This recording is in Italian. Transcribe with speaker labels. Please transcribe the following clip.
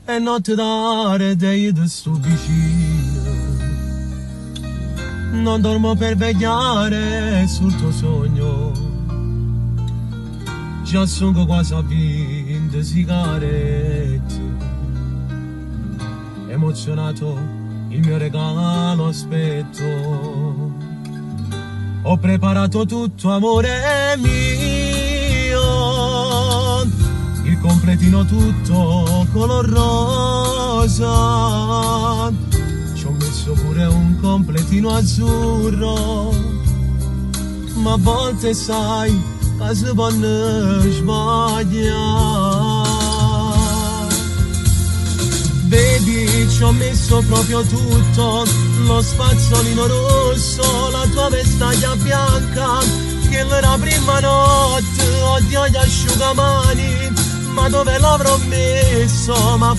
Speaker 1: e notte d'are te io ti sto vicino. Non dormo per vegliare sul tuo sogno, ci assungo quasi a 20 sigarette. Emozionato il mio regalo aspetto, ho preparato tutto amore mio, il completino tutto color rosa, ci ho messo pure un completino azzurro, ma a volte sai che si può sbagliare. Vedi, ci ho messo proprio tutto, lo spazzolino rosso, la tua vestaglia bianca, che era prima notte, oddio gli asciugamani, ma dove l'avrò messo? Ma